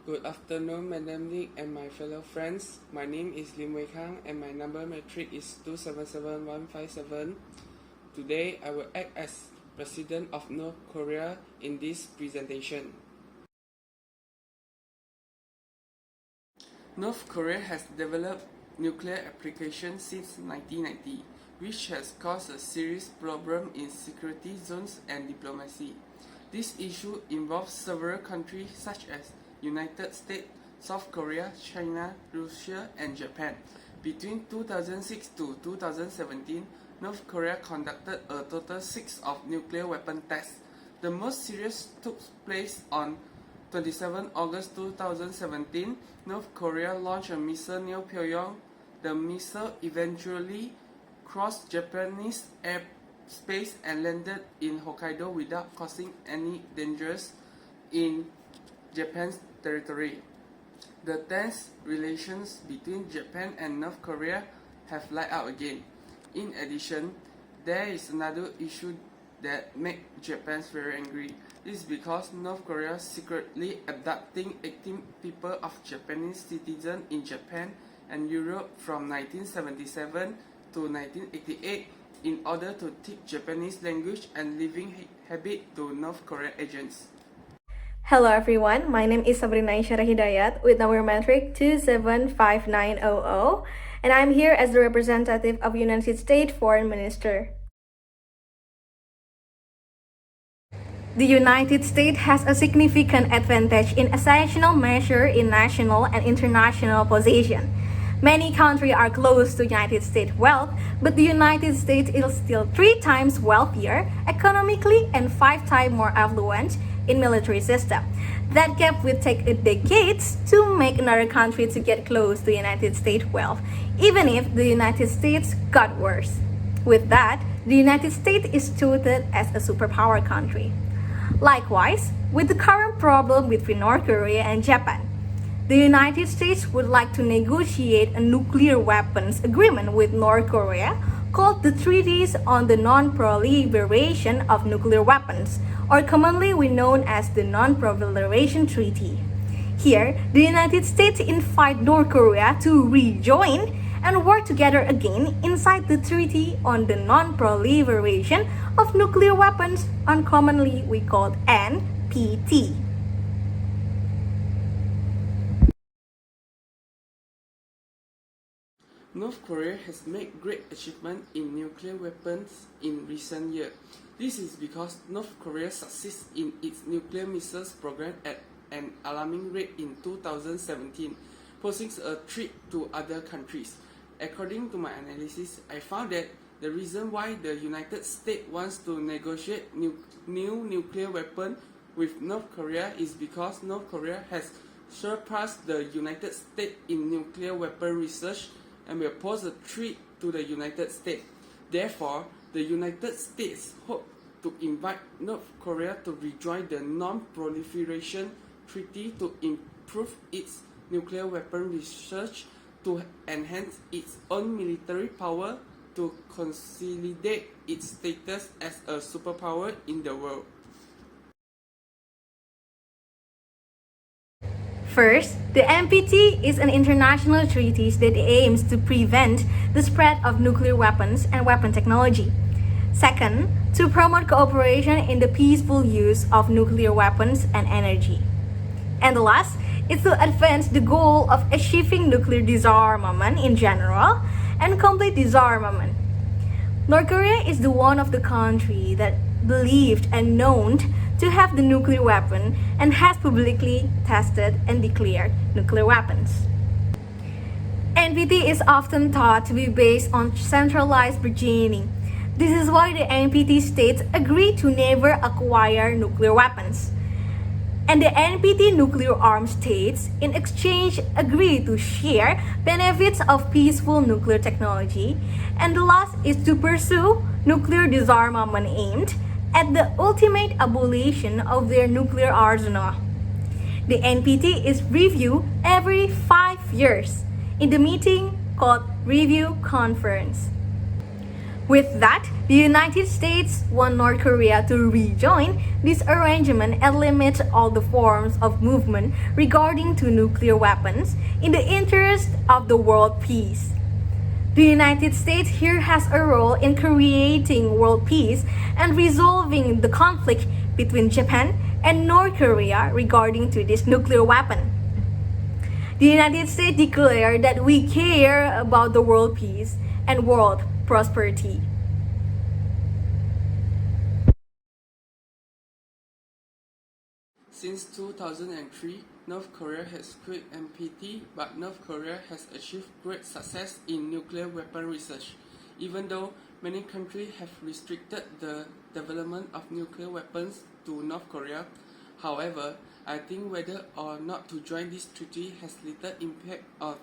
Good afternoon, Madam Lee and my fellow friends. My name is Lim Wei Kang and my number matric is 277157. Today, I will act as President of North Korea in this presentation. North Korea has developed nuclear applications since 1990, which has caused a serious problem in security zones and diplomacy. This issue involves several countries such as United States, South Korea, China, Russia, and Japan. Between 2006 to 2017, North Korea conducted a total 6 of nuclear weapon tests. The most serious took place on 27 August 2017. North Korea launched a missile near Pyongyang. The missile eventually crossed Japanese airspace and landed in Hokkaido without causing any dangers in Japan's territory. The tense relations between Japan and North Korea have lighted up again. In addition, there is another issue that makes Japan very angry. This is because North Korea secretly abducting 18 people of Japanese citizens in Japan and Europe from 1977 to 1988 in order to teach Japanese language and living habit to North Korean agents. Hello everyone, my name is Sabrina Isyara Hidayat with number metric 275900, and I'm here as the representative of United States Foreign Minister. The United States has a significant advantage in essential measure in national and international position. Many countries are close to United States wealth, but the United States is still 3 times wealthier economically and 5 times more affluent in military system. That gap will take decades to make another country to get close to United States wealth, even if the United States got worse. With that, the United States is touted as a superpower country. Likewise, with the current problem between North Korea and Japan, the United States would like to negotiate a nuclear weapons agreement with North Korea called the Treaties on the Non-Proliferation of Nuclear Weapons, or commonly we known as the Non-Proliferation Treaty. Here, the United States invite North Korea to rejoin and work together again inside the Treaty on the Non-Proliferation of Nuclear Weapons, or commonly we call NPT. North Korea has made great achievements in nuclear weapons in recent years. This is because North Korea succeeds in its nuclear missiles program at an alarming rate in 2017, posing a threat to other countries. According to my analysis, I found that the reason why the United States wants to negotiate new nuclear weapon with North Korea is because North Korea has surpassed the United States in nuclear weapon research and will pose a threat to the United States. Therefore, the United States hope to invite North Korea to rejoin the Non-Proliferation Treaty to improve its nuclear weapon research, to enhance its own military power, to consolidate its status as a superpower in the world. First, the NPT is an international treaty that aims to prevent the spread of nuclear weapons and weapon technology. Second, to promote cooperation in the peaceful use of nuclear weapons and energy. And the last is to advance the goal of achieving nuclear disarmament in general and complete disarmament. North Korea is the one of the country that believed and known to have the nuclear weapon and has publicly tested and declared nuclear weapons. NPT is often thought to be based on centralized bargaining. This is why the NPT states agree to never acquire nuclear weapons. And the NPT nuclear armed states in exchange agree to share benefits of peaceful nuclear technology. And the last is to pursue nuclear disarmament aimed at the ultimate abolition of their nuclear arsenal. The NPT is reviewed every 5 years in the meeting called Review Conference. With that, the United States want North Korea to rejoin this arrangement and limit all the forms of movement regarding to nuclear weapons in the interest of the world peace. The United States here has a role in creating world peace and resolving the conflict between Japan and North Korea regarding to this nuclear weapon. The United States declared that we care about the world peace and world prosperity. Since 2003, North Korea has quit NPT, but North Korea has achieved great success in nuclear weapon research. Even though many countries have restricted the development of nuclear weapons to North Korea, however, I think whether or not to join this treaty has little impact on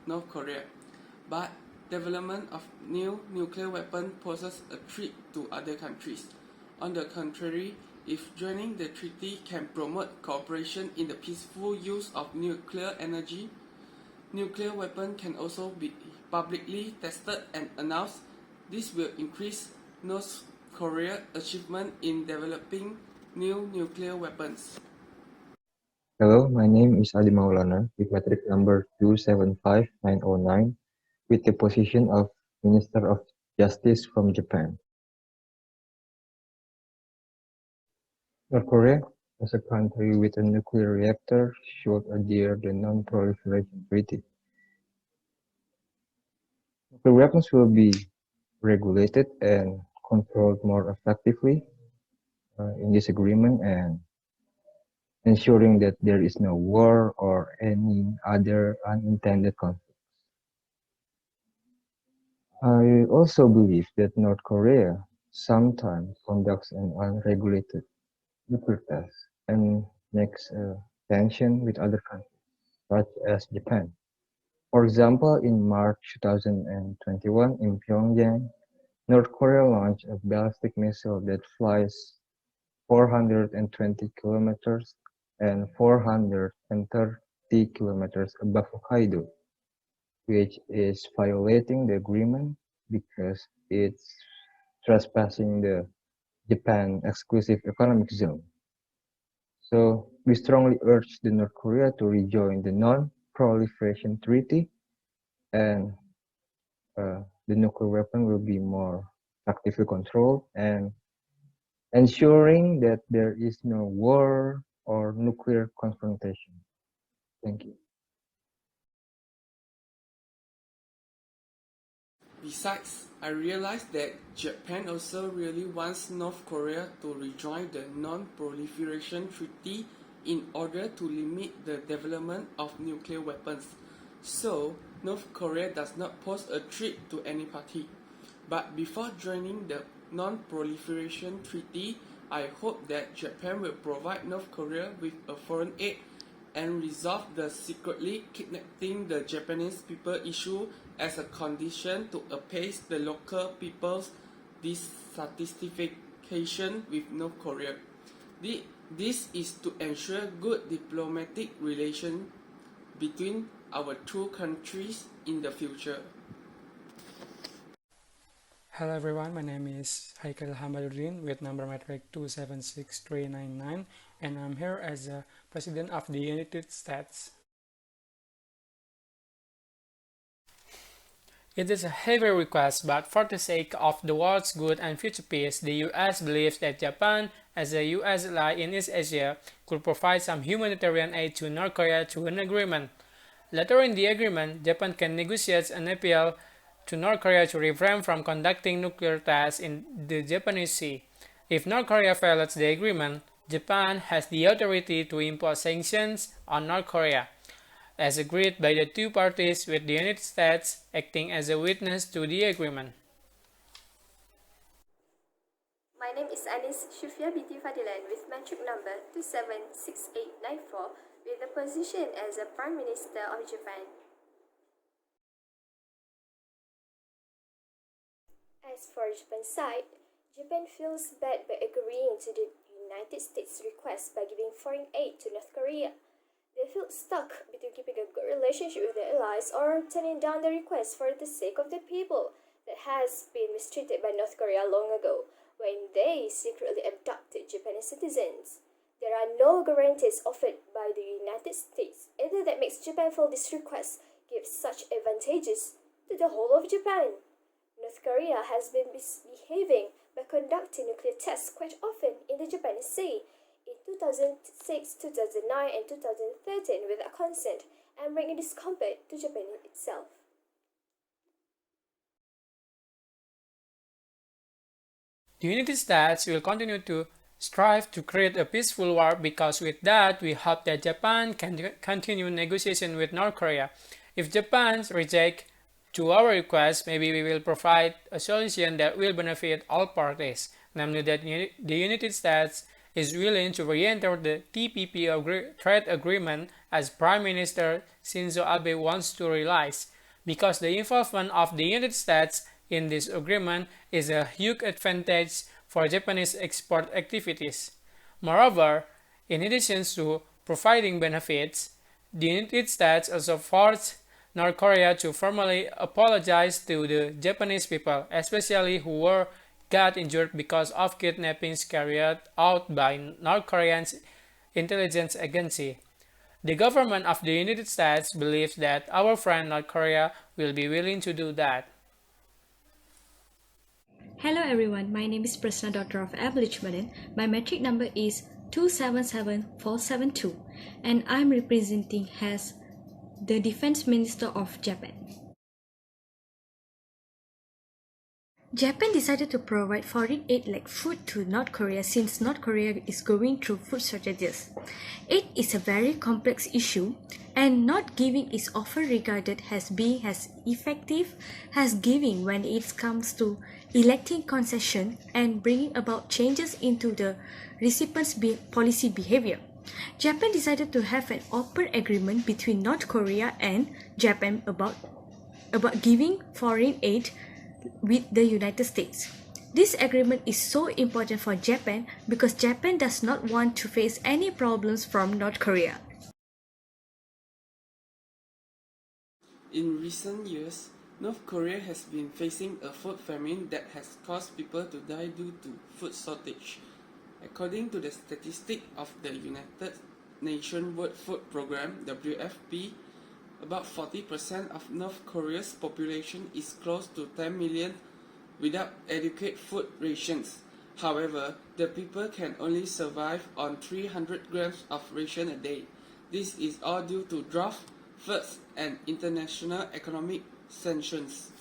North Korea. But development of new nuclear weapon poses a threat to other countries. On the contrary, if joining the treaty can promote cooperation in the peaceful use of nuclear energy, nuclear weapons can also be publicly tested and announced. This will increase North Korea's achievement in developing new nuclear weapons. Hello, my name is Adi Maulana with matric number 275909 with the position of Minister of Justice from Japan. North Korea, as a country with a nuclear reactor, should adhere the Non-Proliferation Treaty. Nuclear weapons will be regulated and controlled more effectively in this agreement and ensuring that there is no war or any other unintended conflict. I also believe that North Korea sometimes conducts an unregulated nuclear test and makes tension with other countries, such as Japan. For example, in March 2021 in Pyongyang, North Korea launched a ballistic missile that flies 420 kilometers and 430 kilometers above Hokkaido, which is violating the agreement because it's trespassing the Japan exclusive economic zone. So we strongly urge the North Korea to rejoin the Non-Proliferation Treaty, and the nuclear weapon will be more actively controlled and ensuring that there is no war or nuclear confrontation. Thank you. Besides, I realized that Japan also really wants North Korea to rejoin the Non-Proliferation Treaty in order to limit the development of nuclear weapons. So, North Korea does not pose a threat to any party. But before joining the Non-Proliferation Treaty, I hope that Japan will provide North Korea with a foreign aid and resolve the secretly kidnapping the Japanese people issue as a condition to appease the local people's dissatisfaction with North Korea. This is to ensure good diplomatic relations between our two countries in the future. Hello everyone, my name is Haikal Hamaduddin with number matric 276399 and I'm here as the President of the United States. It is a heavy request, but for the sake of the world's good and future peace, the US believes that Japan, as a US ally in East Asia, could provide some humanitarian aid to North Korea through an agreement. Later in the agreement, Japan can negotiate an appeal to North Korea to refrain from conducting nuclear tests in the Japanese Sea. If North Korea violates the agreement, Japan has the authority to impose sanctions on North Korea, as agreed by the two parties, with the United States acting as a witness to the agreement. My name is Anis Shufia Binti Fadilan with matric number 276894 with the position as the Prime Minister of Japan. As for Japan's side, Japan feels bad by agreeing to the United States' request by giving foreign aid to North Korea. They feel stuck between keeping a good relationship with their allies or turning down the request for the sake of the people. that has been mistreated by North Korea long ago when they secretly abducted Japanese citizens. There are no guarantees offered by the United States either that makes Japan feel this request gives such advantages to the whole of Japan. North Korea has been misbehaving by conducting nuclear tests quite often in the Japanese Sea in 2006, 2009, and 2013 without consent and bringing discomfort to Japan itself. The United States will continue to strive to create a peaceful war because with that we hope that Japan can continue negotiation with North Korea. If Japan rejects to our request, maybe we will provide a solution that will benefit all parties, namely that the United States is willing to re-enter the TPP trade agreement as Prime Minister Shinzo Abe wants to realize, because the involvement of the United States in this agreement is a huge advantage for Japanese export activities. Moreover, in addition to providing benefits, the United States also forced North Korea to formally apologize to the Japanese people, especially who got injured because of kidnappings carried out by North Korean intelligence agency. The government of the United States believes that our friend North Korea will be willing to do that. Hello everyone, my name is Prasna, daughter of Ablich Madan. My metric number is 277472 and I'm representing as the Defense Minister of Japan. Japan decided to provide foreign aid like food to North Korea since North Korea is going through food shortages. Aid is a very complex issue and not giving is often regarded as being as effective as giving when it comes to electing concession and bringing about changes into the recipient's policy behavior. Japan decided to have an open agreement between North Korea and Japan about giving foreign aid with the United States. This agreement is so important for Japan because Japan does not want to face any problems from North Korea. In recent years, North Korea has been facing a food famine that has caused people to die due to food shortage. According to the statistic of the United Nations World Food Programme (WFP), about 40% of North Korea's population is close to 10 million without adequate food rations. However, the people can only survive on 300 grams of ration a day. This is all due to drought, floods, and international economic sanctions.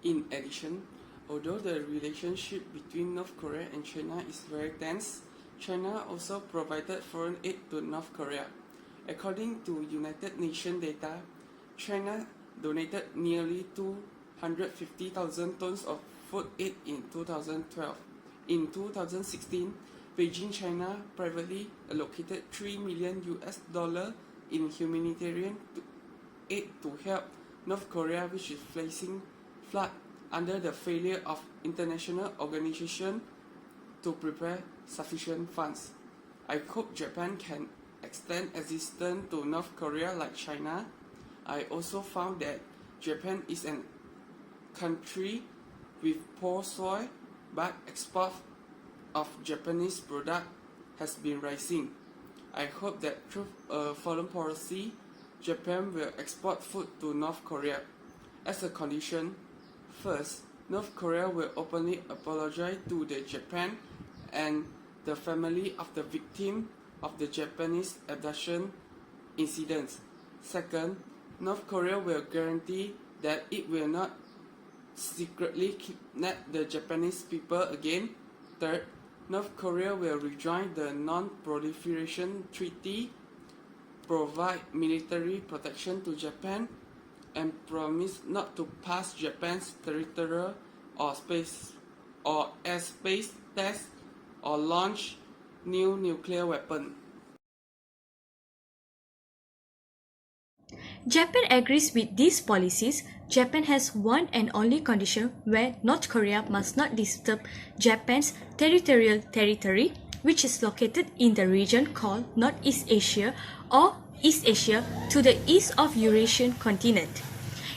In addition, although the relationship between North Korea and China is very tense, China also provided foreign aid to North Korea. According to United Nations data, China donated nearly 250,000 tons of food aid in 2012. In 2016, Beijing, China privately allocated $3 million in humanitarian aid to help North Korea, which is facing flood under the failure of international organizations to prepare sufficient funds. I hope Japan can extend assistance to North Korea like China. I also found that Japan is a country with poor soil, but export of Japanese product has been rising. I hope that through a foreign policy, Japan will export food to North Korea. As a condition, first, North Korea will openly apologize to the Japan and the family of the victim of the Japanese abduction incidents. Second, North Korea will guarantee that it will not secretly kidnap the Japanese people again. Third, North Korea will rejoin the Non-Proliferation Treaty, provide military protection to Japan, and promise not to pass Japan's territorial or airspace tests or launch new nuclear weapon. Japan agrees with these policies. Japan has one and only condition where North Korea must not disturb Japan's territorial territory, which is located in the region called Northeast Asia or East Asia to the east of Eurasian continent.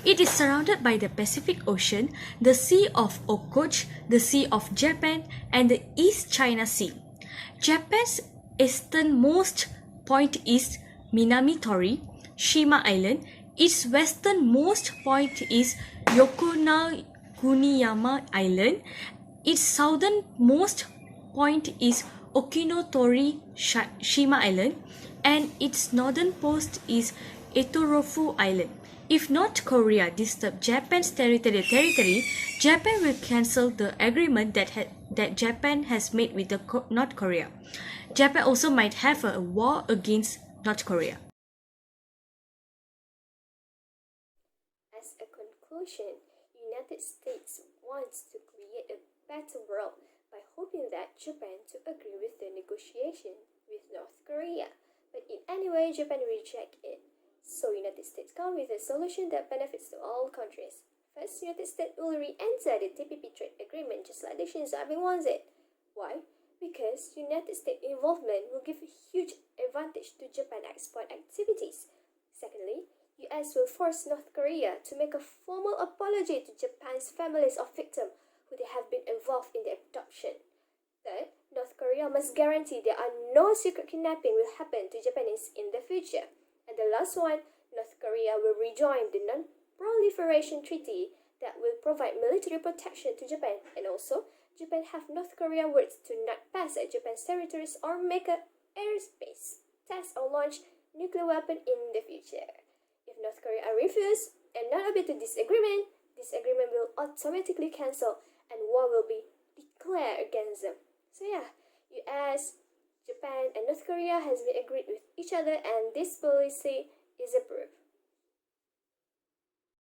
It is surrounded by the Pacific Ocean, the Sea of Okhotsk, the Sea of Japan, and the East China Sea. Japan's easternmost point is Minamitori, Shima Island. Its westernmost point is Yokonaguniyama Island. Its southernmost point is Okinotori Shima Island, and its northern post is Etorofu Island. If North Korea disturbs Japan's territory, Japan will cancel the agreement that Japan has made with North Korea. Japan also might have a war against North Korea. As a conclusion, United States wants to create a better world by hoping that Japan to agree with the negotiation with North Korea. But in any way, Japan reject it. So United States come with a solution that benefits to all countries. First, United States will re-enter the TPP trade agreement just like the Shinzo Abe wants it. Why? Because United States involvement will give a huge advantage to Japan export activities. Secondly, US will force North Korea to make a formal apology to Japan's families of victims who they have been involved in the abduction. Third, North Korea must guarantee there are no secret kidnapping will happen to Japanese in the future. And the last one, North Korea will rejoin the Non-Proliferation Treaty that will provide military protection to Japan, and also Japan have North Korea words to not pass at Japan's territories or make a airspace test or launch nuclear weapon in the future. If North Korea refuse and not obey to this agreement will automatically cancel and war will be declared against them. So yeah, US, Japan and North Korea has been agreed with each other, and this policy is approved.